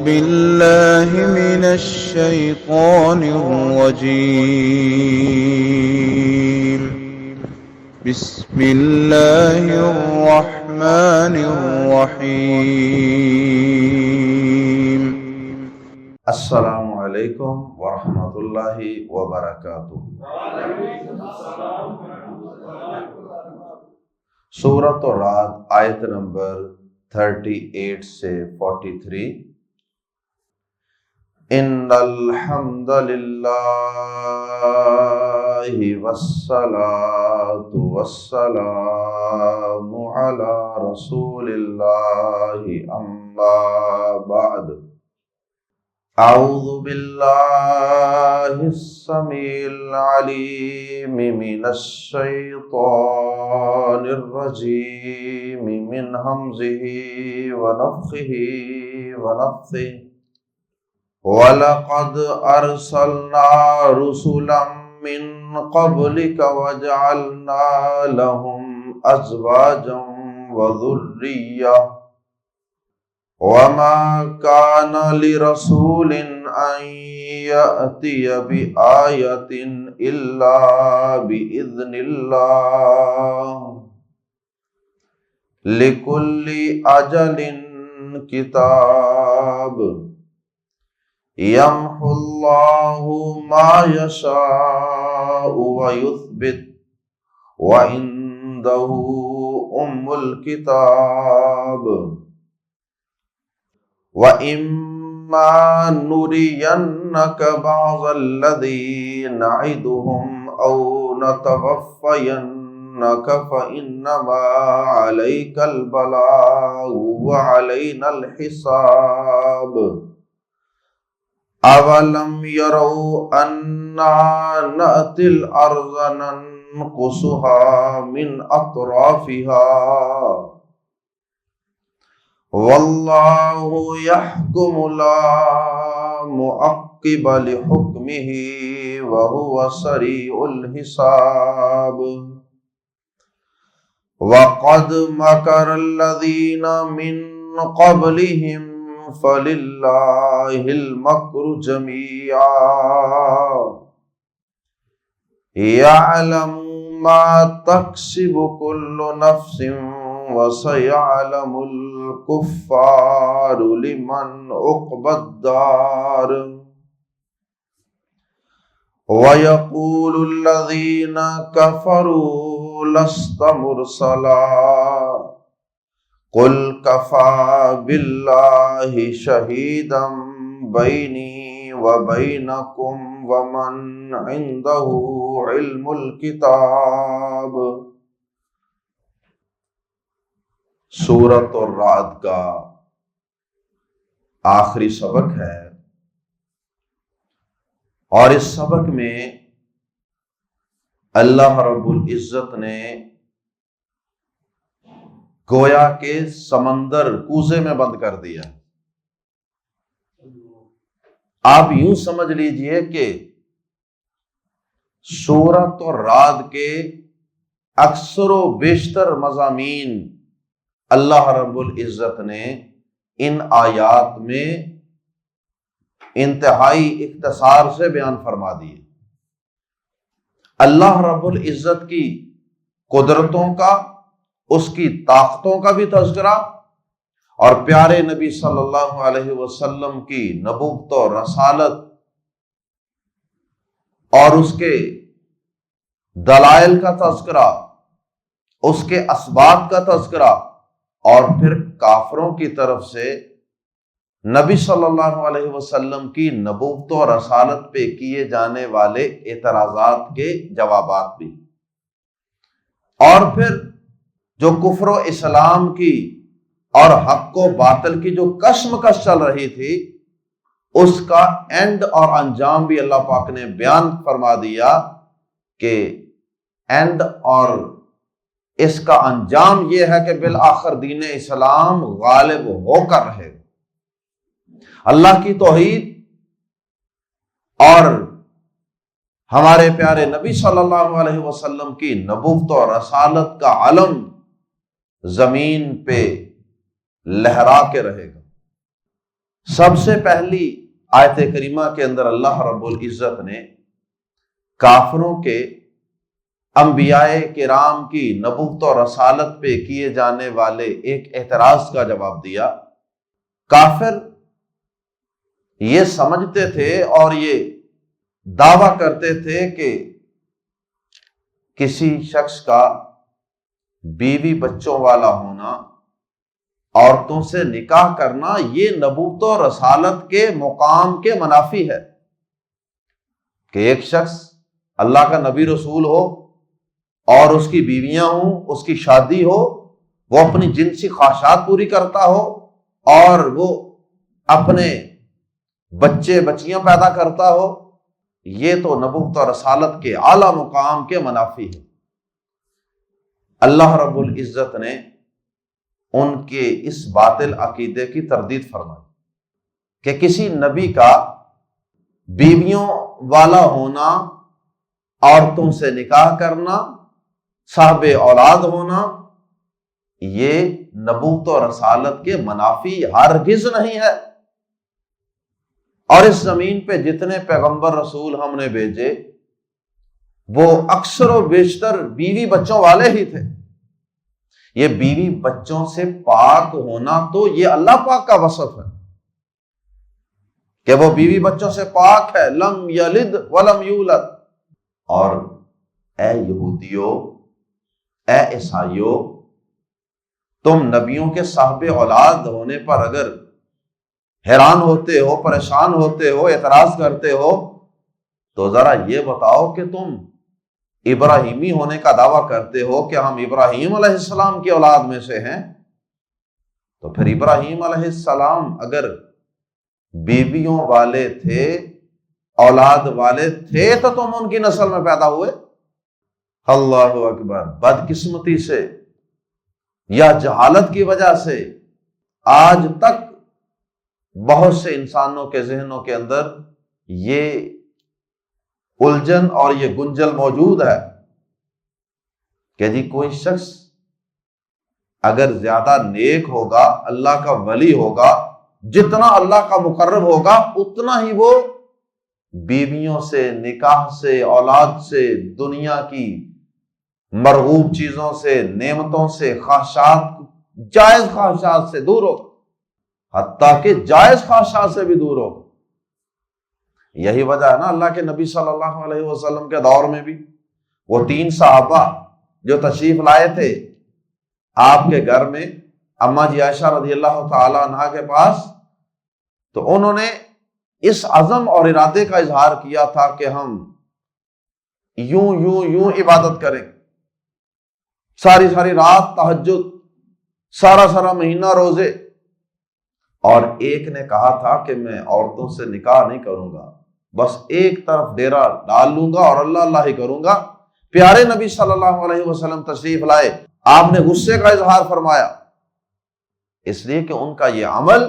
بالله من الشيطان الرجيم. بسم الله الرحمن الرحيم. السلام علیکم ورحمۃ اللہ وبرکاتہ۔ سورۃ الرعد آیت نمبر 38 سے 43۔ ان الحمد للہ والصلاۃ والسلام علی رسول اللہ اما بعد۔ اعوذ باللہ السمیع العلیم من الشیطان الرجیم من ہمزہ ونفخہ ونفثہ۔ وَلَقَدْ أَرْسَلْنَا رُسُلًا مِّن قَبْلِكَ وَجَعَلْنَا لَهُمْ أَزْوَاجًا وَذُرِّيَّةً وَمَا كَانَ لِرَسُولٍ أَن يَأْتِيَ بِآيَةٍ إِلَّا بِإِذْنِ اللَّهِ لِكُلِّ أَجَلٍ كِتَابٌ يَمْحُو اللَّهُ مَا يَشَاءُ وَيُثْبِتُ وَعِندَهُ أُمُّ الْكِتَابِ وَإِمَّا نُرِيَنَّكَ بَعْضَ الَّذِي نَعِدُهُمْ أَوْ نَتَوَفَّيَنَّكَ فَإِنَّمَا عَلَيْكَ الْبَلَاغُ وَعَلَيْنَا الْحِسَابُ۔ أَوَلَمْ يَرَوْا أَنَّا نَأْتِي الْأَرْضَ نَنْقُصُهَا مِنْ أَطْرَافِهَا وَاللَّهُ يَحْكُمُ لَا مُعَقِّبَ لِحُكْمِهِ وَهُوَ سَرِيعُ الْحِسَابِ۔ وَقَدْ مَكَرَ الَّذِينَ مِنْ قَبْلِهِمْ فَلِلَّهِ الْمَكْرُ جَمِيعًا يَعْلَمُ مَا تَكْسِبُ كُلُّ نَفْسٍ وَسَيَعْلَمُ الْكُفَّارُ لِمَنْ عُقْبَى الدَّارِ۔ وَيَقُولُ الَّذِينَ كَفَرُوا لَسْتَ مُرْسَلًا قُلْ كَفَى بِاللَّهِ شَهِيدًا بَيْنِي وَبَيْنَكُمْ وَمَنْ عِنْدَهُ عِلْمُ الْكِتَابِ۔ سورۃ الرعد کا آخری سبق ہے، اور اس سبق میں اللہ رب العزت نے گویا کہ سمندر کوزے میں بند کر دیا۔ آپ یوں سمجھ لیجئے کہ سورۃ الرعد کے اکثر و بیشتر مضامین اللہ رب العزت نے ان آیات میں انتہائی اختصار سے بیان فرما دیے۔ اللہ رب العزت کی قدرتوں کا، اس کی طاقتوں کا بھی تذکرہ، اور پیارے نبی صلی اللہ علیہ وسلم کی نبوت و رسالت اور اس کے دلائل کا تذکرہ، اس کے اسباب کا تذکرہ، اور پھر کافروں کی طرف سے نبی صلی اللہ علیہ وسلم کی نبوت و رسالت پہ کیے جانے والے اعتراضات کے جوابات بھی، اور پھر جو کفر و اسلام کی اور حق و باطل کی جو کشمکش چل رہی تھی، اس کا اینڈ اور انجام بھی اللہ پاک نے بیان فرما دیا کہ اینڈ اور اس کا انجام یہ ہے کہ بالآخر دین اسلام غالب ہو کر رہے گا۔ اللہ کی توحید اور ہمارے پیارے نبی صلی اللہ علیہ وسلم کی نبوت و رسالت کا علم زمین پہ لہرا کے رہے گا۔ سب سے پہلی آیت کریمہ کے اندر اللہ رب العزت نے کافروں کے انبیاء کرام کی نبوت اور رسالت پہ کیے جانے والے ایک اعتراض کا جواب دیا۔ کافر یہ سمجھتے تھے اور یہ دعویٰ کرتے تھے کہ کسی شخص کا بیوی بچوں والا ہونا، عورتوں سے نکاح کرنا، یہ نبوت و رسالت کے مقام کے منافی ہے کہ ایک شخص اللہ کا نبی رسول ہو اور اس کی بیویاں ہوں، اس کی شادی ہو، وہ اپنی جنسی خواہشات پوری کرتا ہو اور وہ اپنے بچے بچیاں پیدا کرتا ہو، یہ تو نبوت و رسالت کے اعلیٰ مقام کے منافی ہے۔ اللہ رب العزت نے ان کے اس باطل عقیدے کی تردید فرمائی کہ کسی نبی کا بیویوں والا ہونا، عورتوں سے نکاح کرنا، صاحب اولاد ہونا، یہ نبوت و رسالت کے منافی ہرگز نہیں ہے۔ اور اس زمین پہ جتنے پیغمبر رسول ہم نے بھیجے وہ اکثر و بیشتر بیوی بچوں والے ہی تھے۔ یہ بیوی بچوں سے پاک ہونا تو یہ اللہ پاک کا وصف ہے کہ وہ بیوی بچوں سے پاک ہے، لم یلد ولم یولد۔ اور اے یہودیوں، اے عیسائیوں، تم نبیوں کے صاحب اولاد ہونے پر اگر حیران ہوتے ہو، پریشان ہوتے ہو، اعتراض کرتے ہو، تو ذرا یہ بتاؤ کہ تم ابراہیمی ہونے کا دعویٰ کرتے ہو کہ ہم ابراہیم علیہ السلام کی اولاد میں سے ہیں، تو پھر ابراہیم علیہ السلام اگر بیویوں والے تھے، اولاد والے تھے، تو تم ان کی نسل میں پیدا ہوئے۔ اللہ اکبر۔ بدقسمتی سے یا جہالت کی وجہ سے آج تک بہت سے انسانوں کے ذہنوں کے اندر یہ الجھن اور یہ گنجل موجود ہے کہ جی کوئی شخص اگر زیادہ نیک ہوگا، اللہ کا ولی ہوگا، جتنا اللہ کا مقرب ہوگا، اتنا ہی وہ بیویوں سے، نکاح سے، اولاد سے، دنیا کی مرغوب چیزوں سے، نعمتوں سے، خواہشات، جائز خواہشات سے دور ہو، حتیٰ کہ جائز خواہشات سے بھی دور ہو۔ یہی وجہ ہے نا اللہ کے نبی صلی اللہ علیہ وسلم کے دور میں بھی وہ 3 صحابہ جو تشریف لائے تھے آپ کے گھر میں اماں جی عائشہ رضی اللہ تعالی عنہا کے پاس، تو انہوں نے اس عزم اور ارادے کا اظہار کیا تھا کہ ہم یوں عبادت کریں، ساری رات تہجد، سارا مہینہ روزے، اور ایک نے کہا تھا کہ میں عورتوں سے نکاح نہیں کروں گا، بس ایک طرف ڈیرا ڈال لوں گا اور اللہ ہی کروں گا۔ پیارے نبی صلی اللہ علیہ وسلم تشریف لائے، آپ نے غصے کا اظہار فرمایا، اس لیے کہ ان کا یہ عمل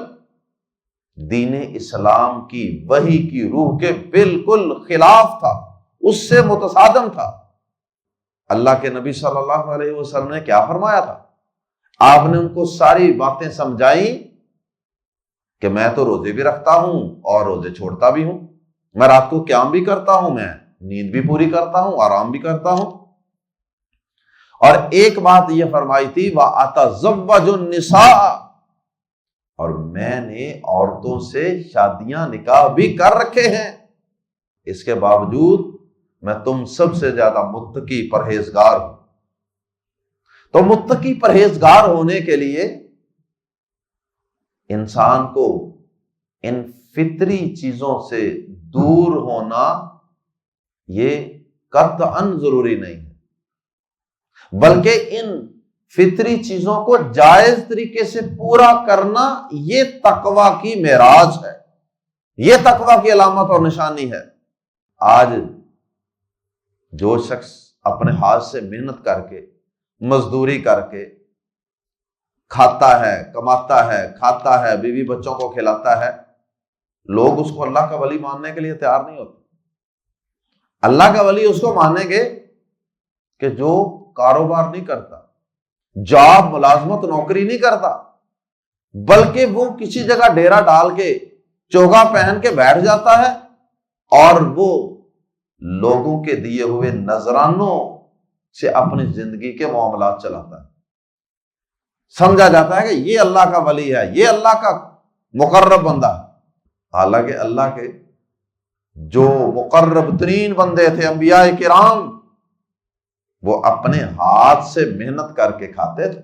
دین اسلام کی وحی کی روح کے بالکل خلاف تھا، اس سے متصادم تھا۔ اللہ کے نبی صلی اللہ علیہ وسلم نے کیا فرمایا تھا؟ آپ نے ان کو ساری باتیں سمجھائیں کہ میں تو روزے بھی رکھتا ہوں اور روزے چھوڑتا بھی ہوں، میں رات کو قیام بھی کرتا ہوں، میں نیند بھی پوری کرتا ہوں، آرام بھی کرتا ہوں، اور ایک بات یہ فرمائی تھی وَأَتَزَوَّجُ النِّسَاءَ، اور میں نے عورتوں سے شادیاں نکاح بھی کر رکھے ہیں، اس کے باوجود میں تم سب سے زیادہ متقی پرہیزگار ہوں۔ تو متقی پرہیزگار ہونے کے لیے انسان کو ان فطری چیزوں سے دور ہونا یہ قطعاً ضروری نہیں ہے، بلکہ ان فطری چیزوں کو جائز طریقے سے پورا کرنا یہ تقویٰ کی معراج ہے، یہ تقویٰ کی علامت اور نشانی ہے۔ آج جو شخص اپنے ہاتھ سے محنت کر کے، مزدوری کر کے کھاتا ہے، کماتا ہے، کھاتا ہے، بیوی بچوں کو کھلاتا ہے، لوگ اس کو اللہ کا ولی ماننے کے لیے تیار نہیں ہوتے۔ اللہ کا ولی اس کو مانیں گے کہ جو کاروبار نہیں کرتا، جاب، ملازمت، نوکری نہیں کرتا، بلکہ وہ کسی جگہ ڈیرا ڈال کے چوگا پہن کے بیٹھ جاتا ہے اور وہ لوگوں کے دیے ہوئے نذرانوں سے اپنی زندگی کے معاملات چلاتا ہے. سمجھا جاتا ہے کہ یہ اللہ کا ولی ہے, یہ اللہ کا مقرب بندہ ہے. حالانکہ اللہ کے جو مقرب ترین بندے تھے انبیاء کرام, وہ اپنے ہاتھ سے محنت کر کے کھاتے تھے.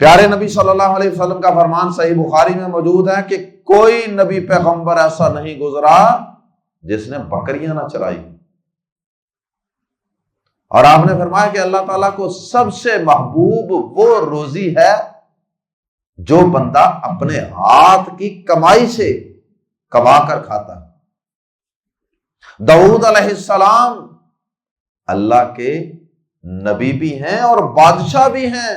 پیارے نبی صلی اللہ علیہ وسلم کا فرمان صحیح بخاری میں موجود ہے کہ کوئی نبی پیغمبر ایسا نہیں گزرا جس نے بکریاں نہ چرائی. اور آپ نے فرمایا کہ اللہ تعالیٰ کو سب سے محبوب وہ روزی ہے جو بندہ اپنے ہاتھ کی کمائی سے کما کر کھاتا ہے. داؤد علیہ السلام اللہ کے نبی بھی ہیں اور بادشاہ بھی ہیں,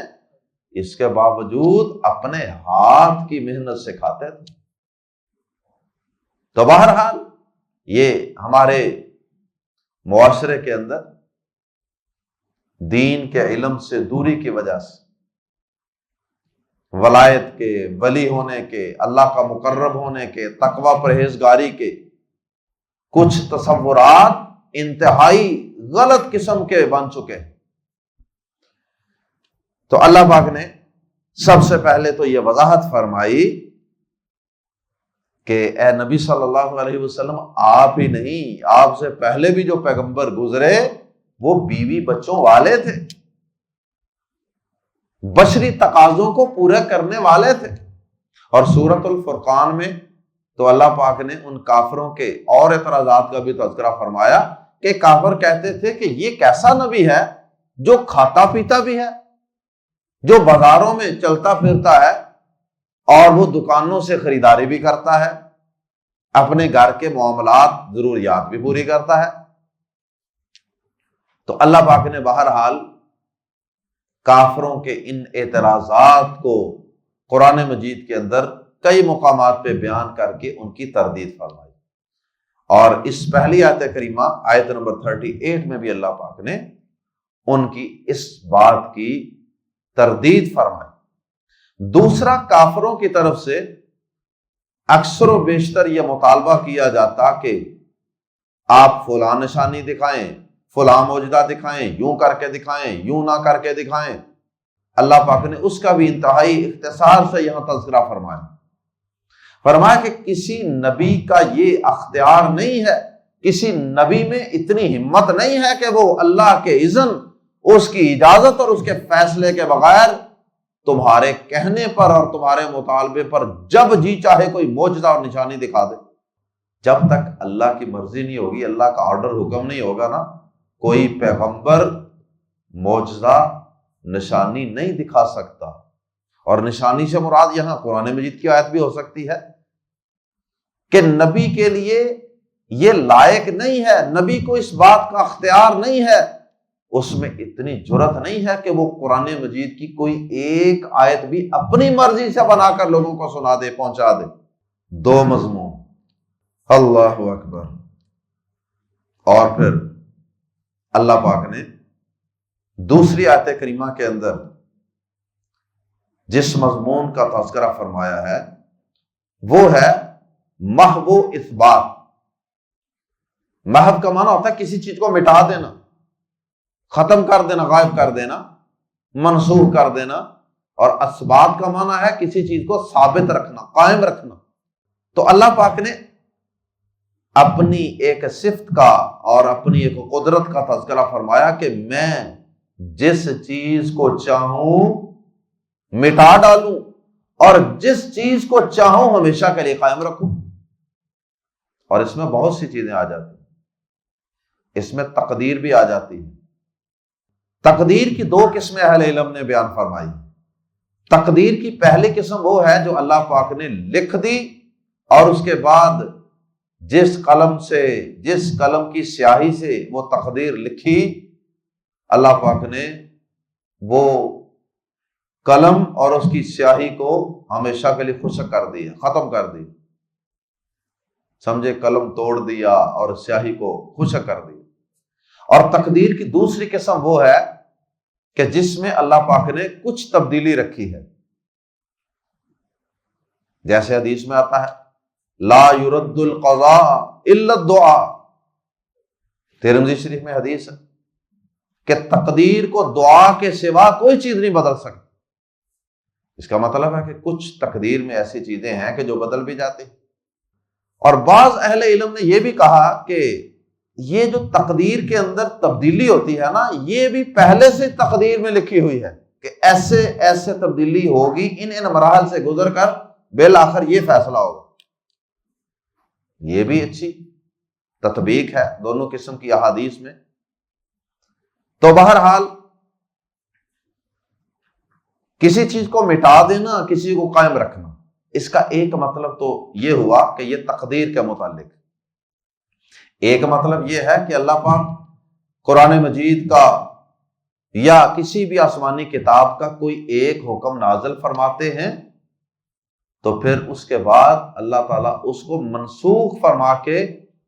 اس کے باوجود اپنے ہاتھ کی محنت سے کھاتے تھے. تو بہرحال یہ ہمارے معاشرے کے اندر دین کے علم سے دوری کی وجہ سے, ولایت کے, ولی ہونے کے, اللہ کا مقرب ہونے کے, تقوی پرہیزگاری کے کچھ تصورات انتہائی غلط قسم کے بن چکے ہیں. تو اللہ پاک نے سب سے پہلے تو یہ وضاحت فرمائی کہ اے نبی صلی اللہ علیہ وسلم, آپ ہی نہیں, آپ سے پہلے بھی جو پیغمبر گزرے وہ بیوی بچوں والے تھے, بشری تقاضوں کو پورا کرنے والے تھے. اور سورۃ الفرقان میں تو اللہ پاک نے ان کافروں کے اور اعتراضات کا بھی تذکرہ فرمایا کہ کافر کہتے تھے کہ یہ کیسا نبی ہے جو کھاتا پیتا بھی ہے, جو بازاروں میں چلتا پھرتا ہے اور وہ دکانوں سے خریداری بھی کرتا ہے, اپنے گھر کے معاملات ضروریات بھی پوری کرتا ہے. تو اللہ پاک نے بہرحال کافروں کے ان اعتراضات کو قرآن مجید کے اندر کئی مقامات پہ بیان کر کے ان کی تردید فرمائی. اور اس پہلی آیت کریمہ آیت نمبر 38 میں بھی اللہ پاک نے ان کی اس بات کی تردید فرمائی. دوسرا, کافروں کی طرف سے اکثر و بیشتر یہ مطالبہ کیا جاتا کہ آپ فلاں نشانی دکھائیں, فلاں معجزہ دکھائیں, یوں کر کے دکھائیں, یوں نہ کر کے دکھائیں. اللہ پاک نے اس کا بھی انتہائی اختصار سے یہاں تذکرہ فرمایا. فرمایا کہ کسی نبی کا یہ اختیار نہیں ہے, کسی نبی میں اتنی ہمت نہیں ہے کہ وہ اللہ کے اذن, اس کی اجازت اور اس کے فیصلے کے بغیر تمہارے کہنے پر اور تمہارے مطالبے پر جب جی چاہے کوئی معجزہ اور نشانی دکھا دے. جب تک اللہ کی مرضی نہیں ہوگی, اللہ کا آرڈر حکم نہیں ہوگا نا, کوئی پیغمبر معجزہ نشانی نہیں دکھا سکتا. اور نشانی سے مراد یہاں قرآن مجید کی آیت بھی ہو سکتی ہے کہ نبی کے لیے یہ لائق نہیں ہے, نبی کو اس بات کا اختیار نہیں ہے, اس میں اتنی جرت نہیں ہے کہ وہ قرآن مجید کی کوئی ایک آیت بھی اپنی مرضی سے بنا کر لوگوں کو سنا دے, پہنچا دے. دو مضمون, اللہ اکبر. اور پھر اللہ پاک نے دوسری آیت کریمہ کے اندر جس مضمون کا تذکرہ فرمایا ہے وہ ہے محو اثبات. محو کا معنی ہوتا ہے کسی چیز کو مٹا دینا, ختم کر دینا, غائب کر دینا, منسوخ کر دینا. اور اثبات کا معنی ہے کسی چیز کو ثابت رکھنا, قائم رکھنا. تو اللہ پاک نے اپنی ایک صفت کا اور اپنی ایک قدرت کا تذکرہ فرمایا کہ میں جس چیز کو چاہوں مٹا ڈالوں اور جس چیز کو چاہوں ہمیشہ کے لیے قائم رکھوں. اور اس میں بہت سی چیزیں آ جاتی ہیں, اس میں تقدیر بھی آ جاتی ہے. تقدیر کی دو قسمیں اہل علم نے بیان فرمائی. تقدیر کی پہلی قسم وہ ہے جو اللہ پاک نے لکھ دی اور اس کے بعد جس قلم کی سیاہی سے وہ تقدیر لکھی, اللہ پاک نے وہ قلم اور اس کی سیاہی کو ہمیشہ کے لیے خشک کر دیا, ختم کر دی. سمجھے, قلم توڑ دیا اور سیاہی کو خشک کر دیا. اور تقدیر کی دوسری قسم وہ ہے کہ جس میں اللہ پاک نے کچھ تبدیلی رکھی ہے. جیسے حدیث میں آتا ہے لا يرد القضاء الا الدعاء، ترمذی شریف میں حدیث ہے کہ تقدیر کو دعا کے سوا کوئی چیز نہیں بدل سکتی۔ اس کا مطلب ہے کہ کچھ تقدیر میں ایسی چیزیں ہیں کہ جو بدل بھی جاتی ہیں۔ اور بعض اہل علم نے یہ بھی کہا کہ یہ جو تقدیر کے اندر تبدیلی ہوتی ہے نا، یہ بھی پہلے سے تقدیر میں لکھی ہوئی ہے کہ ایسے ایسے تبدیلی ہوگی، ان مراحل سے گزر کر بالآخر یہ فیصلہ ہوگا۔ یہ بھی اچھی تطبیق ہے دونوں قسم کی احادیث میں۔ تو بہرحال کسی چیز کو مٹا دینا، کسی کو قائم رکھنا، اس کا ایک مطلب تو یہ ہوا کہ یہ تقدیر کے متعلق۔ ایک مطلب یہ ہے کہ اللہ پاک قرآن مجید کا یا کسی بھی آسمانی کتاب کا کوئی ایک حکم نازل فرماتے ہیں تو پھر اس کے بعد اللہ تعالیٰ اس کو منسوخ فرما کے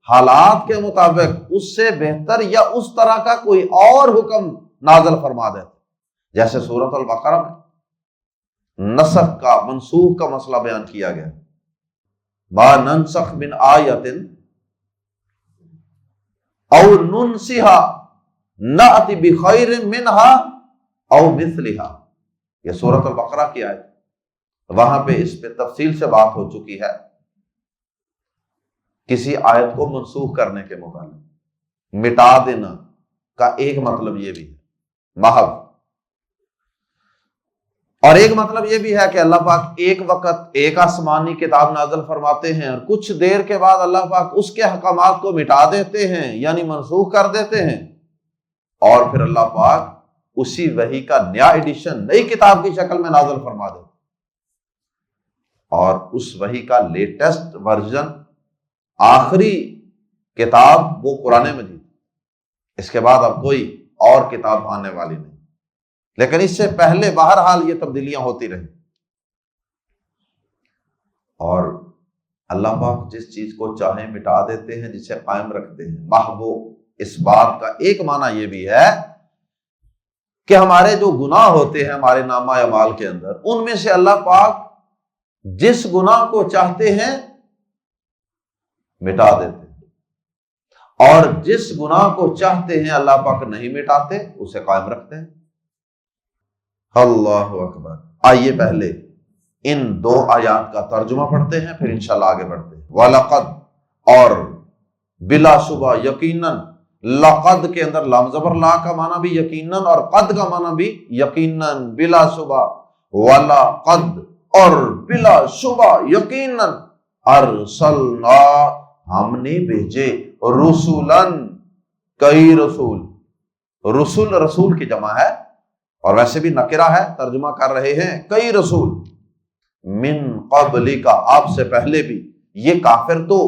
حالات کے مطابق اس سے بہتر یا اس طرح کا کوئی اور حکم نازل فرما دیتے، جیسے سورۃ البقرہ میں نسخ کا، منسوخ کا مسئلہ بیان کیا گیا۔ ما ننسخ من آیۃ او ننسها نأتی بخیر منہا او مثلہا، یہ سورۃ البقرہ کی آیت، وہاں پہ اس پہ تفصیل سے بات ہو چکی ہے کسی آیت کو منسوخ کرنے کے متعلق۔ مٹا دینا کا ایک مطلب یہ بھی ہے محض، اور ایک مطلب یہ بھی ہے کہ اللہ پاک ایک وقت ایک آسمانی کتاب نازل فرماتے ہیں اور کچھ دیر کے بعد اللہ پاک اس کے احکامات کو مٹا دیتے ہیں، یعنی منسوخ کر دیتے ہیں، اور پھر اللہ پاک اسی وحی کا نیا ایڈیشن نئی کتاب کی شکل میں نازل فرما دیتے، اور اس وحی کا لیٹسٹ ورژن، آخری کتاب وہ قرآن مجید، اس کے بعد اب کوئی اور کتاب آنے والی نہیں۔ لیکن اس سے پہلے بہرحال یہ تبدیلیاں ہوتی رہیں، اور اللہ پاک جس چیز کو چاہیں مٹا دیتے ہیں، جسے قائم رکھتے ہیں۔ محبوب اس بات کا ایک معنی یہ بھی ہے کہ ہمارے جو گناہ ہوتے ہیں ہمارے نامہ اعمال کے اندر، ان میں سے اللہ پاک جس گناہ کو چاہتے ہیں مٹا دیتے ہیں، اور جس گناہ کو چاہتے ہیں اللہ پاک نہیں مٹاتے، اسے قائم رکھتے ہیں۔ اللہ اکبر۔ آئیے پہلے ان دو آیات کا ترجمہ پڑھتے ہیں، پھر انشاءاللہ آگے بڑھتے ہیں۔ وَلَقَدْ، اور بلا شبہ یقیناً، لقد کے اندر لام زبر لا کا معنی بھی یقیناً اور قد کا معنی بھی یقیناً، بلا شبہ، وَلَقَدْ، اور بلا شبہ یقیناً، ارسلنا، ہم نے بھیجے، رسولاً، کئی رسول، رسول رسول کی جمع ہے اور ویسے بھی نکرہ ہے، ترجمہ کر رہے ہیں کئی رسول، من قبل کا، آپ سے پہلے بھی۔ یہ کافر تو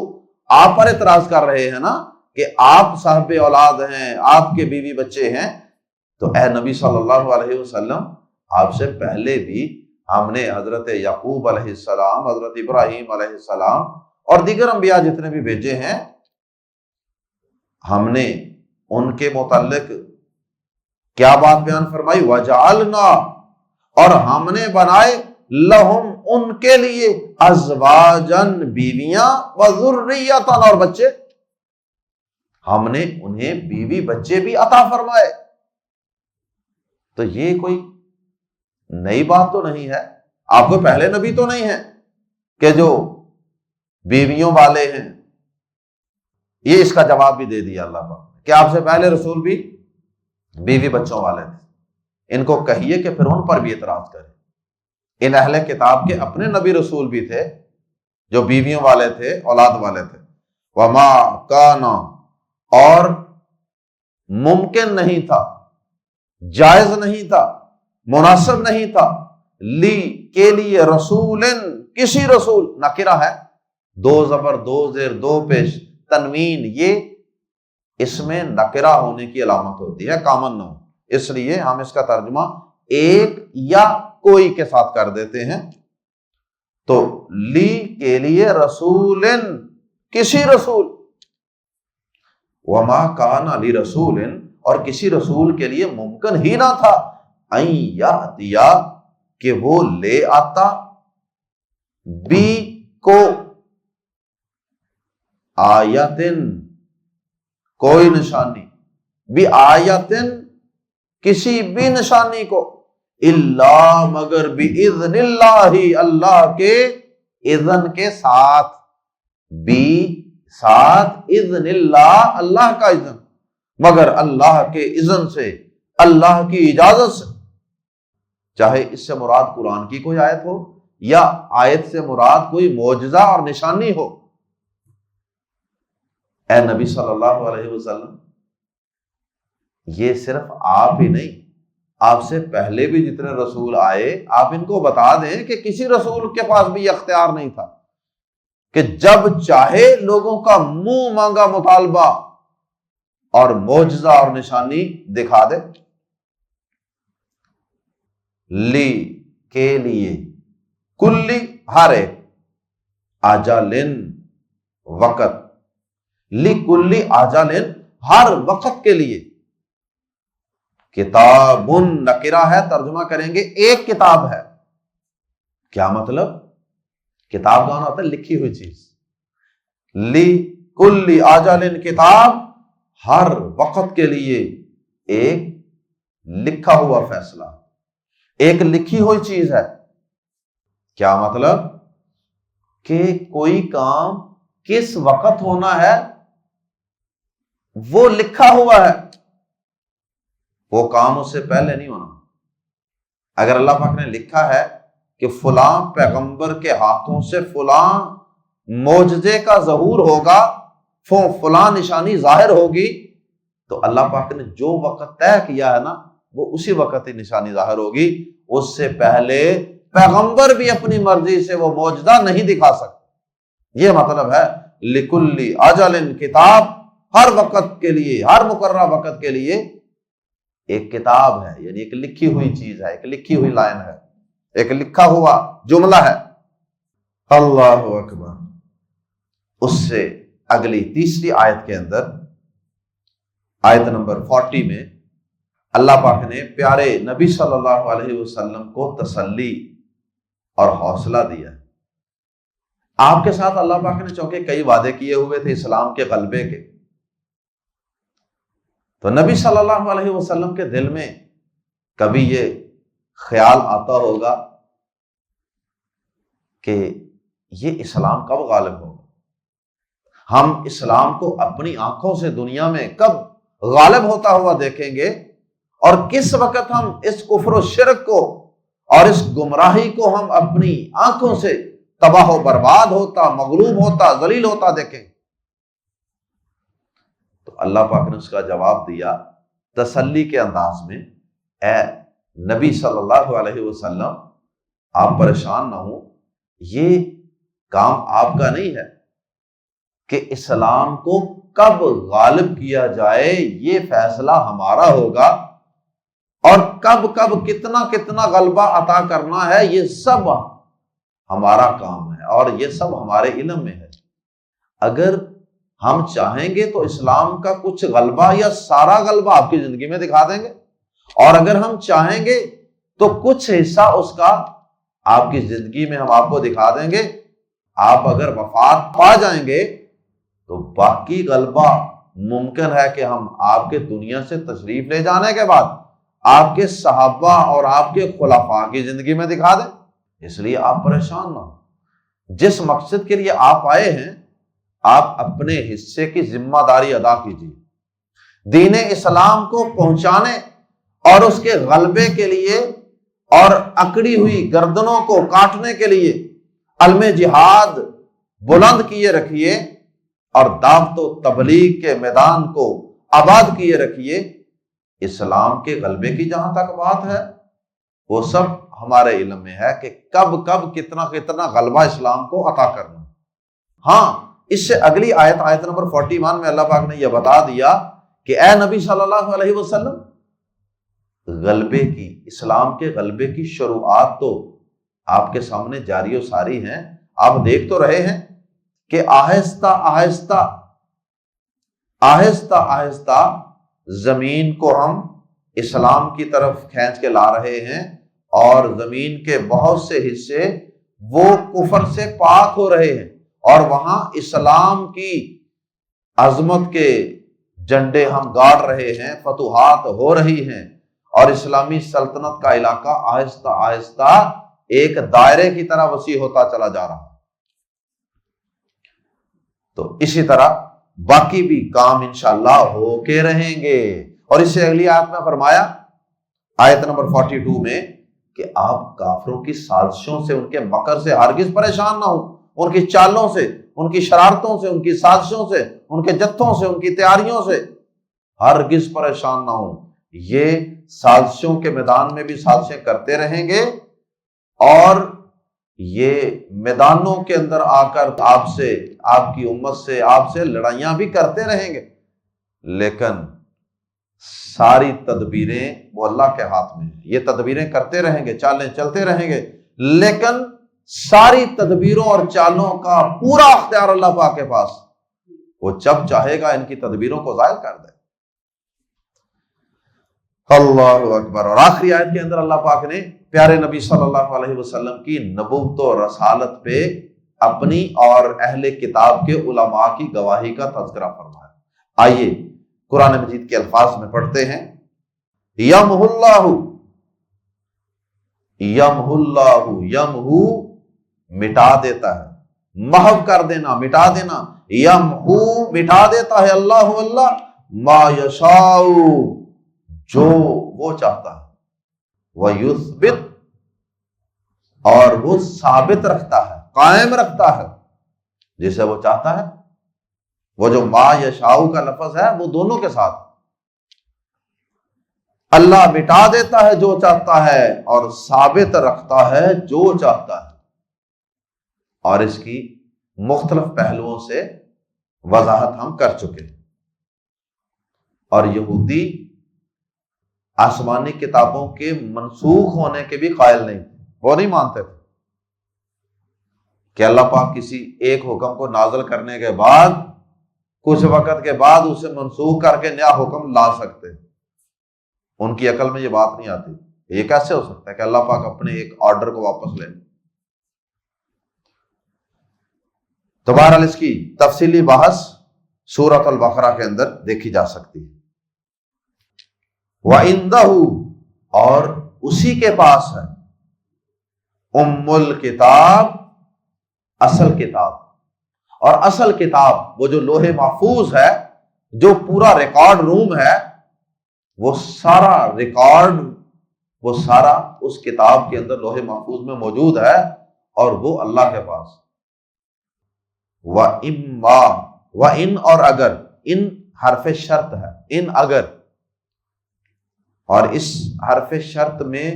آپ پر اعتراض کر رہے ہیں نا کہ آپ صاحب اولاد ہیں، آپ کے بیوی بچے ہیں، تو اے نبی صلی اللہ علیہ وسلم، آپ سے پہلے بھی ہم نے حضرت یعقوب علیہ السلام، حضرت ابراہیم علیہ السلام اور دیگر انبیاء جتنے بھی بھیجے ہیں، ہم نے ان کے متعلق کیا بات بیان فرمائی؟ وَجَعَلْنَا، اور ہم نے بنائے، لہم، ان کے لیے، ازواجن، بیویاں، وذریۃ، اور بچے، ہم نے انہیں بیوی بچے بھی عطا فرمائے۔ تو یہ کوئی نئی بات تو نہیں ہے، آپ کو پہلے نبی تو نہیں ہے کہ جو بیویوں والے ہیں۔ یہ اس کا جواب بھی دے دیا اللہ پاک کہ آپ سے پہلے رسول بھی بیوی بچوں والے تھے، ان کو کہیے کہ پھر ان پر بھی اعتراض کریں۔ ان اہل کتاب کے اپنے نبی رسول بھی تھے جو بیویوں والے تھے، اولاد والے تھے۔ وما کان، اور ممکن نہیں تھا، جائز نہیں تھا، مناسب نہیں تھا، لی کے لیے، رسول، کسی رسول، نکرہ ہے، دو زبر، دو زیر، دو پیش، تنوین، یہ اس میں نکرہ ہونے کی علامت ہوتی ہے، کامن نہ ہو، اس لیے ہم اس کا ترجمہ ایک یا کوئی کے ساتھ کر دیتے ہیں۔ تو لی کے لیے، رسول، کسی رسول، وما کان لرسول، اور کسی رسول کے لیے ممکن ہی نہ تھا، ان یاتیا، کہ وہ لے آتا، بی کو آیتن کوئی نشانی، بی آیتن کسی بھی نشانی کو، اللہ مگر باذن اللہ اللہ کے اذن کے ساتھ، بی ساتھ اذن اللہ اللہ کا اذن، مگر اللہ کے اذن سے، اللہ کی اجازت سے، چاہے اس سے مراد قرآن کی کوئی آیت ہو یا آیت سے مراد کوئی معجزہ اور نشانی ہو۔ اے نبی صلی اللہ علیہ وسلم، یہ صرف آپ ہی نہیں، آپ سے پہلے بھی جتنے رسول آئے آپ ان کو بتا دیں کہ کسی رسول کے پاس بھی یہ اختیار نہیں تھا کہ جب چاہے لوگوں کا منہ مانگا مطالبہ اور معجزہ اور نشانی دکھا دے۔ لی کے لیے، کلی ہر ایک، آجالن وقت، لی کلی آجالن ہر وقت کے لیے، کتاب نکرہ ہے، ترجمہ کریں گے ایک کتاب ہے۔ کیا مطلب؟ کتاب کا ہوتا ہے لکھی ہوئی چیز، لی کلی آجالن کتاب، ہر وقت کے لیے ایک لکھا ہوا فیصلہ، ایک لکھی ہوئی چیز ہے۔ کیا مطلب؟ کہ کوئی کام کس وقت ہونا ہے وہ لکھا ہوا ہے، وہ کام اس سے پہلے نہیں ہونا۔ اگر اللہ پاک نے لکھا ہے کہ فلاں پیغمبر کے ہاتھوں سے فلاں معجزے کا ظہور ہوگا، فلاں نشانی ظاہر ہوگی، تو اللہ پاک نے جو وقت طے کیا ہے نا وہ اسی وقت ہی نشانی ظاہر ہوگی، اس سے پہلے پیغمبر بھی اپنی مرضی سے وہ معجزہ نہیں دکھا سکتے۔ یہ مطلب ہے لکلی اجل کتاب، ہر وقت کے لیے، ہر مقررہ وقت کے لیے ایک کتاب ہے، یعنی ایک لکھی ہوئی چیز ہے، ایک لکھی ہوئی لائن ہے، ایک لکھا ہوا جملہ ہے۔ اللہ اکبر۔ اس سے اگلی تیسری آیت کے اندر، آیت نمبر 40 میں اللہ پاک نے پیارے نبی صلی اللہ علیہ وسلم کو تسلی اور حوصلہ دیا۔ آپ کے ساتھ اللہ پاک نے چونکہ کئی وعدے کیے ہوئے تھے اسلام کے غلبے کے، تو نبی صلی اللہ علیہ وسلم کے دل میں کبھی یہ خیال آتا ہوگا کہ یہ اسلام کب غالب ہوگا، ہم اسلام کو اپنی آنکھوں سے دنیا میں کب غالب ہوتا ہوا دیکھیں گے، اور کس وقت ہم اس کفر و شرک کو اور اس گمراہی کو ہم اپنی آنکھوں سے تباہ و برباد ہوتا، مغلوب ہوتا، ذلیل ہوتا دیکھیں۔ تو اللہ پاک نے اس کا جواب دیا تسلی کے انداز میں، اے نبی صلی اللہ علیہ وسلم آپ پریشان نہ ہوں، یہ کام آپ کا نہیں ہے کہ اسلام کو کب غالب کیا جائے، یہ فیصلہ ہمارا ہوگا، اور کب کب کتنا کتنا غلبہ عطا کرنا ہے یہ سب ہمارا کام ہے، اور یہ سب ہمارے علم میں ہے۔ اگر ہم چاہیں گے تو اسلام کا کچھ غلبہ یا سارا غلبہ آپ کی زندگی میں دکھا دیں گے، اور اگر ہم چاہیں گے تو کچھ حصہ اس کا آپ کی زندگی میں ہم آپ کو دکھا دیں گے۔ آپ اگر وفات پا جائیں گے تو باقی غلبہ ممکن ہے کہ ہم آپ کے دنیا سے تشریف لے جانے کے بعد آپ کے صحابہ اور آپ کے خلفاء کی زندگی میں دکھا دیں۔ اس لیے آپ پریشان نہ ہو، جس مقصد کے لیے آپ آئے ہیں آپ اپنے حصے کی ذمہ داری ادا کیجیے، دین اسلام کو پہنچانے اور اس کے غلبے کے لیے اور اکڑی ہوئی گردنوں کو کاٹنے کے لیے علم جہاد بلند کیے رکھیے، اور دعوت و تبلیغ کے میدان کو آباد کیے رکھیے۔ اسلام کے غلبے کی جہاں تک بات ہے وہ سب ہمارے علم میں ہے کہ کب کب کتنا کتنا غلبہ اسلام کو عطا کرنا۔ ہاں، اس سے اگلی آیت، آیت نمبر 41 میں اللہ پاک نے یہ بتا دیا کہ اے نبی صلی اللہ علیہ وسلم، غلبے کی، اسلام کے غلبے کی شروعات تو آپ کے سامنے جاری و ساری ہیں، آپ دیکھ تو رہے ہیں کہ آہستہ آہستہ آہستہ آہستہ زمین کو ہم اسلام کی طرف کھینچ کے لا رہے ہیں، اور زمین کے بہت سے حصے وہ کفر سے پاک ہو رہے ہیں اور وہاں اسلام کی عظمت کے جھنڈے ہم گاڑ رہے ہیں، فتوحات ہو رہی ہیں اور اسلامی سلطنت کا علاقہ آہستہ آہستہ ایک دائرے کی طرح وسیع ہوتا چلا جا رہا۔ تو اسی طرح باقی بھی کام انشاءاللہ ہو کے رہیں گے۔ اور اس سے اگلی آیت میں فرمایا، آیت نمبر 42 میں، کہ آپ کافروں کی سازشوں سے، ان کے مکر سے ہرگز پریشان نہ ہوں، ان کی چالوں سے، ان کی شرارتوں سے، ان کی سازشوں سے، ان کے جتھوں سے، ان کی تیاریوں سے ہرگز پریشان نہ ہوں۔ یہ سازشوں کے میدان میں بھی سازشیں کرتے رہیں گے اور یہ میدانوں کے اندر آ کر آپ سے، آپ کی امت سے، آپ سے لڑائیاں بھی کرتے رہیں گے، لیکن ساری تدبیریں وہ اللہ کے ہاتھ میں ہیں۔ یہ تدبیریں کرتے رہیں گے، چالیں چلتے رہیں گے، لیکن ساری تدبیروں اور چالوں کا پورا اختیار اللہ پاک کے پاس، وہ جب چاہے گا ان کی تدبیروں کو ظاہر کر دے۔ اللہ اکبر۔ اور آخری آیت کے اندر اللہ پاک نے پیارے نبی صلی اللہ علیہ وسلم کی نبوت و رسالت پہ اپنی اور اہل کتاب کے علماء کی گواہی کا تذکرہ فرمایا۔ آئیے قرآن مجید کے الفاظ میں پڑھتے ہیں۔ یمح اللہ، یمح اللہ، یمحو مٹا دیتا ہے، محو کر دینا، مٹا دینا، یمحو مٹا دیتا ہے، اللہ اللہ ما یشاء جو وہ چاہتا ہے، وَيُثْبِتْ اور وہ ثابت رکھتا ہے، قائم رکھتا ہے جسے وہ چاہتا ہے۔ وہ جو ما یشاء کا لفظ ہے وہ دونوں کے ساتھ، اللہ مٹا دیتا ہے جو چاہتا ہے اور ثابت رکھتا ہے جو چاہتا ہے۔ اور اس کی مختلف پہلوؤں سے وضاحت ہم کر چکے ہیں۔ اور یہودی آسمانی کتابوں کے منسوخ ہونے کے بھی قائل نہیں تھے، وہ نہیں مانتے تھے کہ اللہ پاک کسی ایک حکم کو نازل کرنے کے بعد کچھ وقت کے بعد اسے منسوخ کر کے نیا حکم لا سکتے۔ ان کی عقل میں یہ بات نہیں آتی، یہ کیسے ہو سکتا ہے کہ اللہ پاک اپنے ایک آرڈر کو واپس لے۔ تو بہرحال اس کی تفصیلی بحث سورۃ البقرہ کے اندر دیکھی جا سکتی ہے۔ وَعِندَهُ اور اسی کے پاس ہے، ام الکتاب اصل کتاب، اور اصل کتاب وہ جو لوح محفوظ ہے، جو پورا ریکارڈ روم ہے، وہ سارا ریکارڈ، وہ سارا اس کتاب کے اندر لوح محفوظ میں موجود ہے، اور وہ اللہ کے پاس۔ وَإِمَّا وَإِن اور اگر، ان حرف شرط ہے، ان اگر، اور اس حرف شرط میں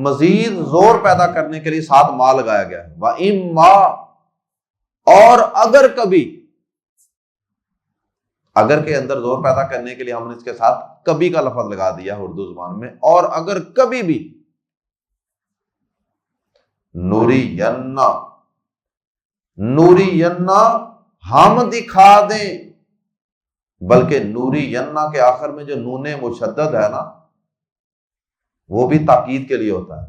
مزید زور پیدا کرنے کے لیے ساتھ ما لگایا گیا ہے۔ وَإِمَّا اور اگر کبھی، اگر کے اندر زور پیدا کرنے کے لیے ہم نے اس کے ساتھ کبھی کا لفظ لگا دیا ہے اردو زبان میں، اور اگر کبھی بھی، نُرِيَنَّا، نُرِيَنَّا ہم دکھا دیں، بلکہ نُرِيَنَّا کے آخر میں جو نون مشدد ہے نا، وہ بھی تاکید کے لیے ہوتا ہے۔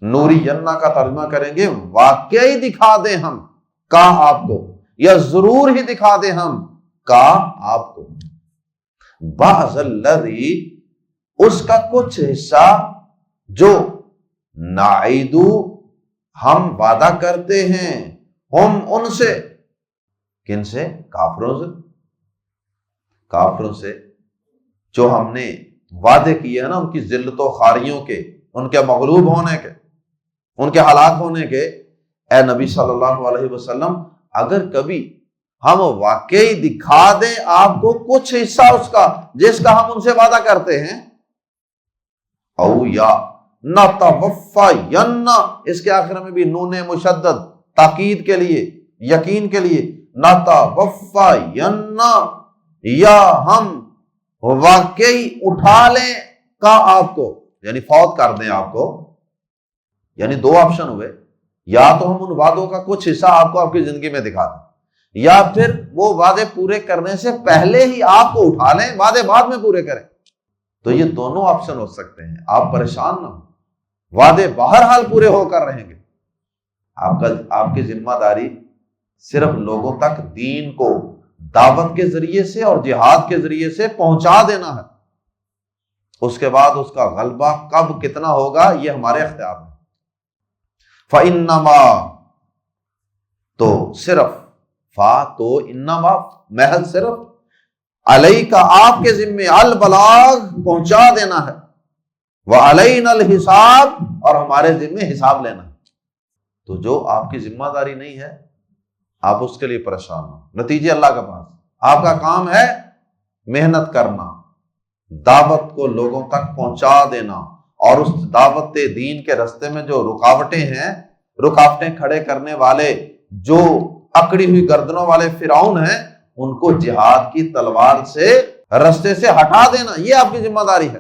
نُرِيَنَّا کا ترجمہ کریں گے واقعی دکھا دیں ہم کا آپ کو، یا ضرور ہی دکھا دیں ہم کا آپ کو، بعض الذی اس کا کچھ حصہ، جو نعیدو ہم وعدہ کرتے ہیں، ہم ان سے، کن سے؟ کافروں سے، کافروں سے جو ہم نے وعدے کیے ہیں نا، ان کی ذلت و خاریوں کے، ان کے مغلوب ہونے کے، ان کے ہلاک ہونے کے۔ اے نبی صلی اللہ علیہ وسلم، اگر کبھی ہم واقعی دکھا دیں آپ کو کچھ حصہ اس کا جس کا ہم ان سے وعدہ کرتے ہیں، او یا نتوفین، اس کے آخر میں بھی نون مشدد تاکید کے لیے، یقین کے لیے، نتوفین، یا ہم واقعی اٹھا لیں کا آپ کو، یعنی فوت کر دیں آپ کو۔ یعنی دو آپشن ہوئے، یا تو ہم ان وعدوں کا کچھ حصہ آپ کو آپ کی زندگی میں دکھا دیں، یا پھر وہ وعدے پورے کرنے سے پہلے ہی آپ کو اٹھا لیں، وعدے بعد میں پورے کریں۔ تو یہ دونوں آپشن ہو سکتے ہیں، آپ پریشان نہ ہوں، وعدے بہرحال پورے ہو کر رہیں گے، آپ کی ذمہ داری صرف لوگوں تک دین کو دعوت کے ذریعے سے اور جہاد کے ذریعے سے پہنچا دینا ہے. اس کے بعد اس کا غلبہ کب کتنا ہوگا یہ ہمارے اختیار میں. فَإِنَّمَا تو صرف تو انما محض صرف علیک آپ کے ذمے البلاغ پہنچا دینا ہے، وعلینا الحساب اور ہمارے ذمے حساب لینا ہے. تو جو آپ کی ذمہ داری نہیں ہے آپ اس کے لیے پریشان ہو، نتیجے اللہ کے پاس. آپ کا کام ہے محنت کرنا، دعوت کو لوگوں تک پہنچا دینا، اور اس دعوت دین کے راستے میں جو رکاوٹیں کھڑے کرنے والے، جو اکڑی ہوئی گردنوں والے فرعون ہیں، ان کو جہاد کی تلوار سے راستے سے ہٹا دینا، یہ آپ کی ذمہ داری ہے.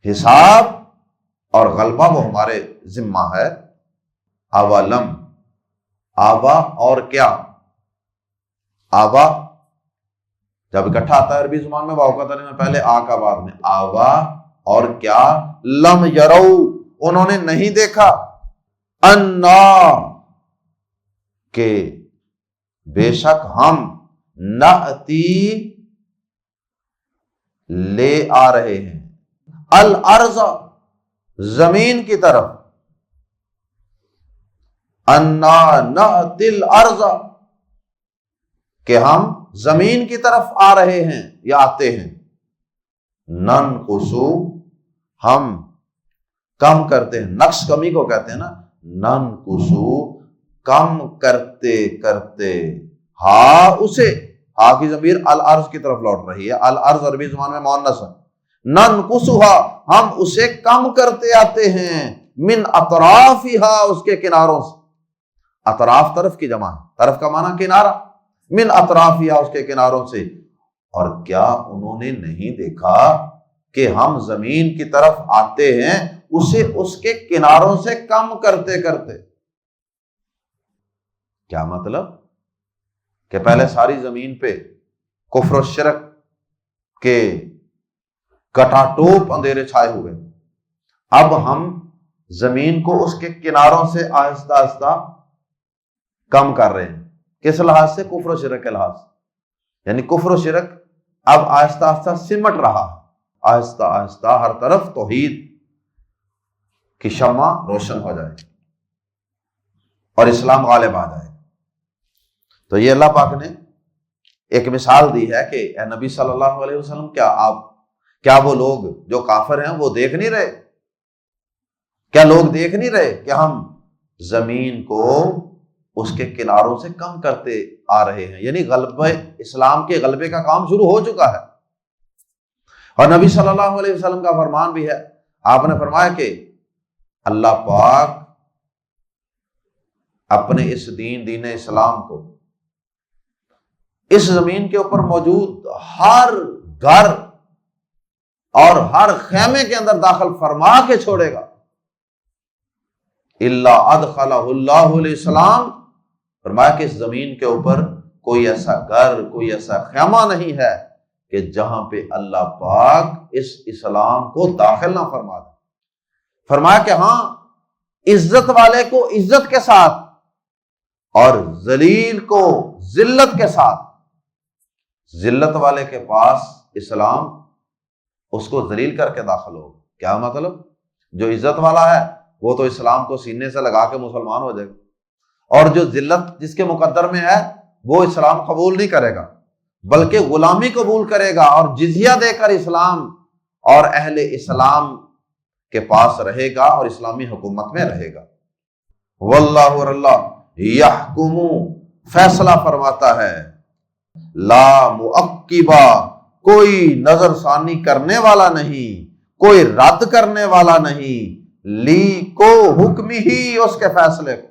حساب اور غلبہ وہ ہمارے ذمہ ہے. اولم، آوا اور کیا، آوا جب اکٹھا آتا ہے عربی زبان میں واو کا تعلیم میں پہلے آ کا بعد میں، آوا اور کیا، لم یرو انہوں نے نہیں دیکھا، انا کہ بے شک ہم نأتی لے آ رہے ہیں، الارض زمین کی طرف، انا نأتی الارض کہ ہم زمین کی طرف آ رہے ہیں یا آتے ہیں، ننقصو ہم کم کرتے ہیں، نقص کمی کو کہتے ہیں نا، ننقصو کم کرتے کرتے، ہاں اسے، ہاں کی ضمیر الارض کی طرف لوٹ رہی ہے، الارض عربی زبان میں مؤنث ہے، ننقصھا ہم اسے کم کرتے آتے ہیں، من اطرافھا اس کے کناروں سے، اطراف طرف کی جمع ہے، طرف کا معنی کنارہ، من اطرافھا اس کے کناروں سے. اور کیا انہوں نے نہیں دیکھا کہ ہم زمین کی طرف آتے ہیں اسے اس کے کناروں سے کم کرتے کرتے. کیا مطلب کہ پہلے ساری زمین پہ کفر و شرک کے کٹاٹوپ اندھیرے چھائے ہوئے، اب ہم زمین کو اس کے کناروں سے آہستہ آہستہ کم کر رہے ہیں. کس لحاظ سے؟ کفر و شرک کے لحاظ سے، یعنی کفر و شرک اب آہستہ آہستہ سمٹ رہا، آہستہ آہستہ ہر طرف توحید کی شمع روشن ہو جائے اور اسلام غالب آ جائے. تو یہ اللہ پاک نے ایک مثال دی ہے کہ اے نبی صلی اللہ علیہ وسلم کیا وہ لوگ جو کافر ہیں وہ دیکھ نہیں رہے؟ کیا لوگ دیکھ نہیں رہے کہ ہم زمین کو اس کے کناروں سے کم کرتے آ رہے ہیں؟ یعنی غلبہ اسلام کے غلبے کا کام شروع ہو چکا ہے. اور نبی صلی اللہ علیہ وسلم کا فرمان بھی ہے، آپ نے فرمایا کہ اللہ پاک اپنے اس دین اسلام کو اس زمین کے اوپر موجود ہر گھر اور ہر خیمے کے اندر داخل فرما کے چھوڑے گا. الا ادخلہ اللہ الاسلام، فرمایا کہ اس زمین کے اوپر کوئی ایسا گھر، کوئی ایسا خیمہ نہیں ہے کہ جہاں پہ اللہ پاک اس اسلام کو داخل نہ فرما دے. فرمایا کہ ہاں عزت والے کو عزت کے ساتھ اور ذلیل کو ذلت کے ساتھ. ذلت والے کے پاس اسلام اس کو ذلیل کر کے داخل ہو. کیا مطلب؟ جو عزت والا ہے وہ تو اسلام کو سینے سے لگا کے مسلمان ہو جائے گا، اور جو ذلت جس کے مقدر میں ہے وہ اسلام قبول نہیں کرے گا بلکہ غلامی قبول کرے گا اور جزیہ دے کر اسلام اور اہل اسلام کے پاس رہے گا اور اسلامی حکومت میں رہے گا. واللہ اور اللہ یحکم فیصلہ فرماتا ہے، لا معقبہ کوئی نظر ثانی کرنے والا نہیں، کوئی رد کرنے والا نہیں، لی کو حکم ہی اس کے فیصلے کو،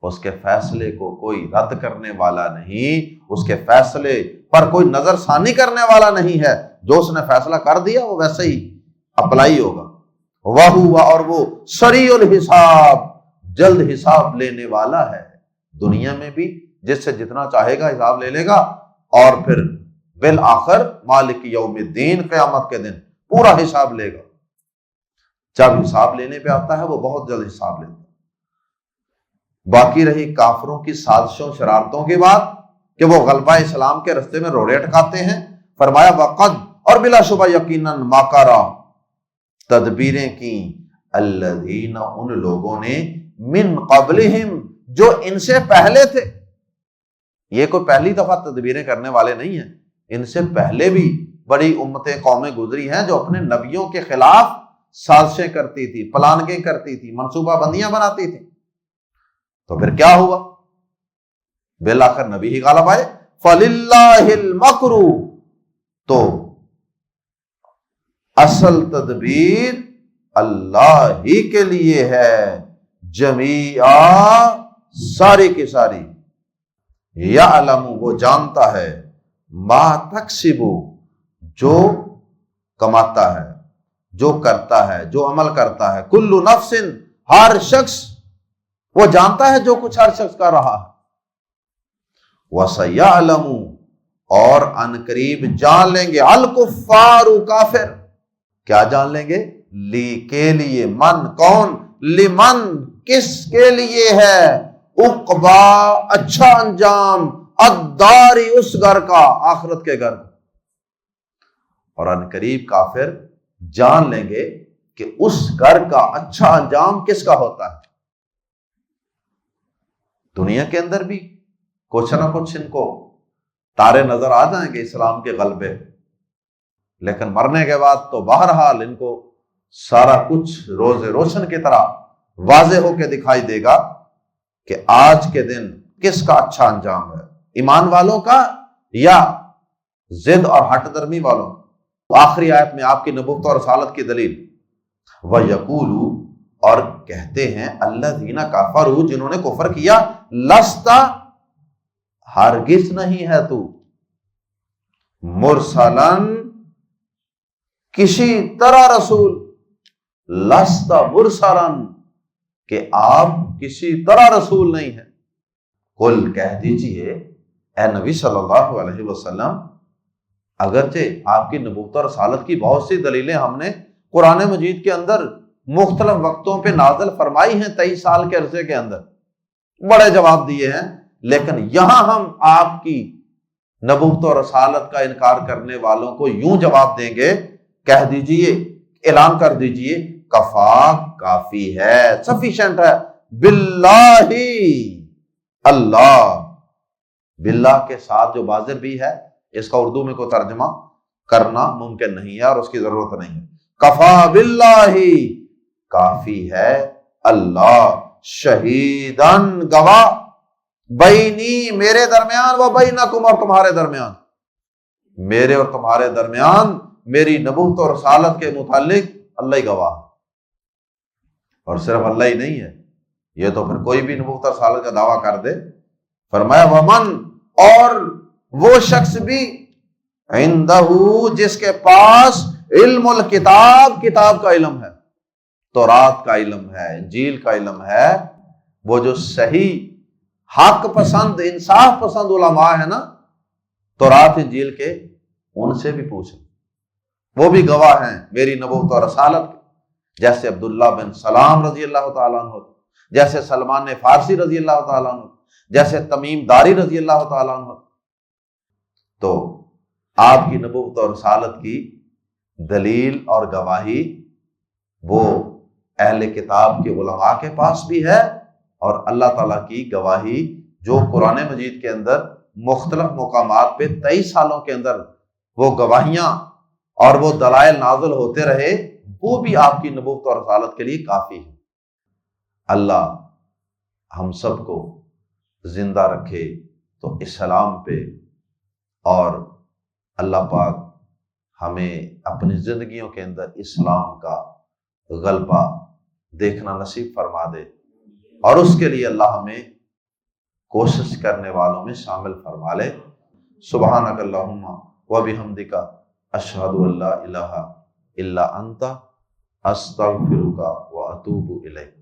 اس کے فیصلے کو کوئی رد کرنے والا نہیں، اس کے فیصلے پر کوئی نظر ثانی کرنے والا نہیں ہے. جو اس نے فیصلہ کر دیا وہ ویسے ہی اپلائی ہوگا. وَهُوَ اور وہ سریع الحساب جلد حساب لینے والا ہے. دنیا میں بھی جس سے جتنا چاہے گا حساب لے لے گا، اور پھر بالآخر مالک یوم الدین قیامت کے دن پورا حساب لے گا. جب حساب لینے پہ آتا ہے وہ بہت جلد حساب لیتا ہے. باقی رہی کافروں کی سازشوں شرارتوں کی بات کہ وہ غلبہ اسلام کے رستے میں روڑے اٹکاتے ہیں، فرمایا وقد، اور بلا شبہ یقیناً، ماکارا، تدبیریں کی، الذین، ان لوگوں نے، من قبلہم، جو ان سے پہلے تھے۔ یہ کوئی پہلی دفعہ تدبیریں کرنے والے نہیں ہیں، ان سے پہلے بھی بڑی امتیں، قومیں گزری ہیں جو اپنے نبیوں کے خلاف سازشیں کرتی تھی، پلاننگیں کرتی تھی، منصوبہ بندیاں بناتی تھی۔ تو پھر کیا ہوا؟ بالآخر نبی ہی غالب آئے۔ فَلِلَّهِ الْمَكْرُ، تو اصل تدبیر اللہ ہی کے لیے ہے، جمیعا، ساری کی ساری، یعلم، وہ جانتا ہے، ما تکسب، جو کماتا ہے، جو کرتا ہے، جو عمل کرتا ہے، کل نفس، ہر شخص، وہ جانتا ہے جو کچھ ہر شخص کر رہا ہے۔ وَسَيَعْلَمُ، اور ان قریب جان لیں گے، الکفار، کافر، کیا جان لیں گے؟ لی، کے لیے، من، کون، لمن، کس کے لیے ہے، عقبا، اچھا انجام، الداری، اس گھر کا، آخرت کے گھر کا۔ اور ان قریب کافر جان لیں گے کہ اس گھر کا اچھا انجام کس کا ہوتا ہے۔ دنیا کے اندر بھی کچھ نہ کچھ ان کو تارے نظر آ جائیں گے اسلام کے غلبے، لیکن مرنے کے بعد تو بہرحال ان کو سارا کچھ روز روشن کی طرح واضح ہو کے دکھائی دے گا کہ آج کے دن کس کا اچھا انجام ہے، ایمان والوں کا یا ضد اور ہٹ درمی والوں کا۔ آخری آیت میں آپ کی نبوت اور رسالت کی دلیل، وَيَقُولُ، اور کہتے ہیں الذین کفروا، جنہوں نے کفر کیا، لست، ہرگز نہیں ہے تو، مرسلن، کسی طرح رسول، لست مرسلن، کہ آپ کسی طرح رسول نہیں ہیں۔ قل، کہہ دیجئے اے نبی صلی اللہ علیہ وسلم، اگرچہ آپ کی نبوت اور رسالت کی بہت سی دلیلیں ہم نے قرآن مجید کے اندر مختلف وقتوں پہ نازل فرمائی ہیں، 23 سال کے عرصے کے اندر بڑے جواب دیے ہیں، لیکن یہاں ہم آپ کی نبوت اور رسالت کا انکار کرنے والوں کو یوں جواب دیں گے، کہہ دیجئے، اعلان کر دیجئے، کفا، کافی ہے، سفیشینٹ ہے، باللہ، اللہ، باللہ کے ساتھ جو بازر بھی ہے، اس کا اردو میں کوئی ترجمہ کرنا ممکن نہیں ہے اور اس کی ضرورت نہیں ہے۔ کفا باللہ، کافی ہے اللہ، شہیدن، گواہ، بینی، میرے درمیان، و بینکم، اور تمہارے درمیان، میرے اور تمہارے درمیان میری نبوت اور رسالت کے متعلق اللہ ہی گواہ ہے۔ اور صرف اللہ ہی نہیں ہے، یہ تو پھر کوئی بھی نبوت اور رسالت کا دعویٰ کر دے۔ فرمایا ومن، اور وہ شخص بھی، عندہ، جس کے پاس علم الکتاب، کتاب کا علم ہے، تورات کا علم ہے، انجیل کا علم ہے، وہ جو صحیح حق پسند، انصاف پسند علماء ہے نا تورات انجیل کے، ان سے بھی پوچھیں، وہ بھی گواہ ہیں میری نبوت اور رسالت کے، جیسے عبداللہ بن سلام رضی اللہ تعالیٰ عنہ، جیسے سلمان فارسی رضی اللہ تعالیٰ عنہ، جیسے تمیم داری رضی اللہ تعالیٰ عنہ۔ تو آپ کی نبوت اور رسالت کی دلیل اور گواہی وہ اہل کتاب کے علماء کے پاس بھی ہے، اور اللہ تعالیٰ کی گواہی جو قرآن مجید کے اندر مختلف مقامات پہ 23 سالوں کے اندر وہ گواہیاں اور وہ دلائل نازل ہوتے رہے، وہ بھی آپ کی نبوت اور رسالت کے لیے کافی ہے۔ اللہ ہم سب کو زندہ رکھے تو اسلام پہ، اور اللہ پاک ہمیں اپنی زندگیوں کے اندر اسلام کا غلبہ دیکھنا نصیب فرما دے، اور اس کے لیے اللہ ہمیں کوشش کرنے والوں میں شامل فرما لے۔ سبحانک اللہم و بحمدک، اشہد ان لا الہ الا انت، استغفرک و اتوب الیک۔